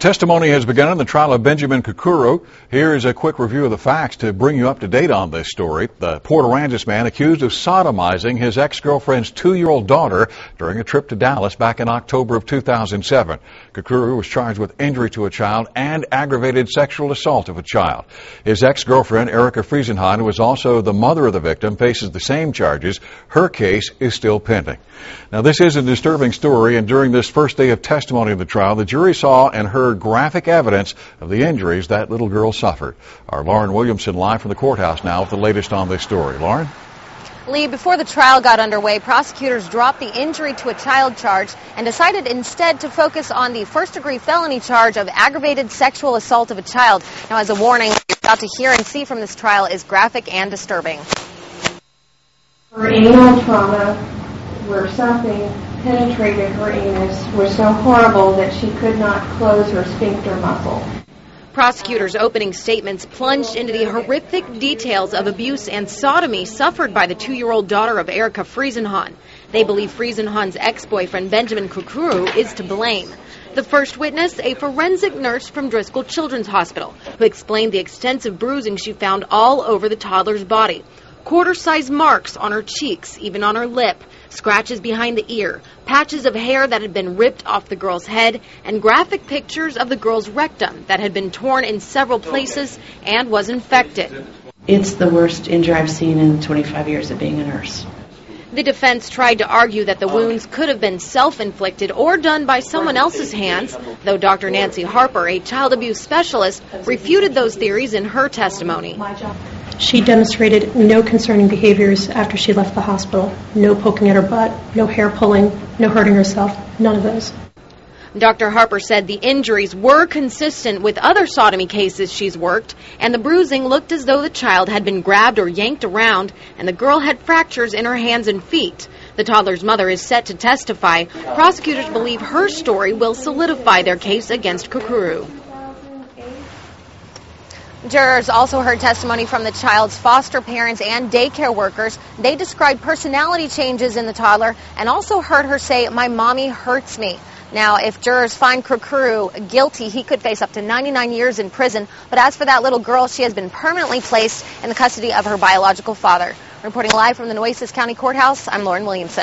Testimony has begun in the trial of Benjamin Curcuru. Here is a quick review of the facts to bring you up to date on this story. The Port Aransas man accused of sodomizing his ex-girlfriend's 2-year-old daughter during a trip to Dallas back in October of 2007. Curcuru was charged with injury to a child and aggravated sexual assault of a child. His ex-girlfriend, Friesenhahn, who was also the mother of the victim, faces the same charges. Her case is still pending. Now, this is a disturbing story, and during this first day of testimony of the trial, the jury saw and heard graphic evidence of the injuries that little girl suffered. Our Lauren Williamson live from the courthouse now with the latest on this story. Lauren? Lee, before the trial got underway, prosecutors dropped the injury to a child charge and decided instead to focus on the first-degree felony charge of aggravated sexual assault of a child. Now, as a warning, what you're about to hear and see from this trial is graphic and disturbing. Her anal trauma, where something penetrated her anus, was so horrible that she could not close her sphincter muscle. Prosecutors' opening statements plunged into the horrific details of abuse and sodomy suffered by the 2-year-old daughter of Friesenhahn. They believe Friesenhahn's ex-boyfriend, Benjamin Curcuru, is to blame. The first witness, a forensic nurse from Driscoll Children's Hospital, who explained the extensive bruising she found all over the toddler's body. Quarter-size marks on her cheeks, even on her lip, scratches behind the ear, patches of hair that had been ripped off the girl's head, and graphic pictures of the girl's rectum that had been torn in several places and was infected. It's the worst injury I've seen in 25 years of being a nurse. The defense tried to argue that the wounds could have been self-inflicted or done by someone else's hands, though Dr. Nancy Harper, a child abuse specialist, refuted those theories in her testimony. She demonstrated no concerning behaviors after she left the hospital. No poking at her butt, no hair pulling, no hurting herself, none of those. Dr. Harper said the injuries were consistent with other sodomy cases she's worked, and the bruising looked as though the child had been grabbed or yanked around, and the girl had fractures in her hands and feet. The toddler's mother is set to testify. Prosecutors believe her story will solidify their case against Curcuru. Jurors also heard testimony from the child's foster parents and daycare workers. They described personality changes in the toddler and also heard her say, "My mommy hurts me." Now, if jurors find Curcuru guilty, he could face up to 99 years in prison. But as for that little girl, she has been permanently placed in the custody of her biological father. Reporting live from the Nueces County Courthouse, I'm Lauren Williamson.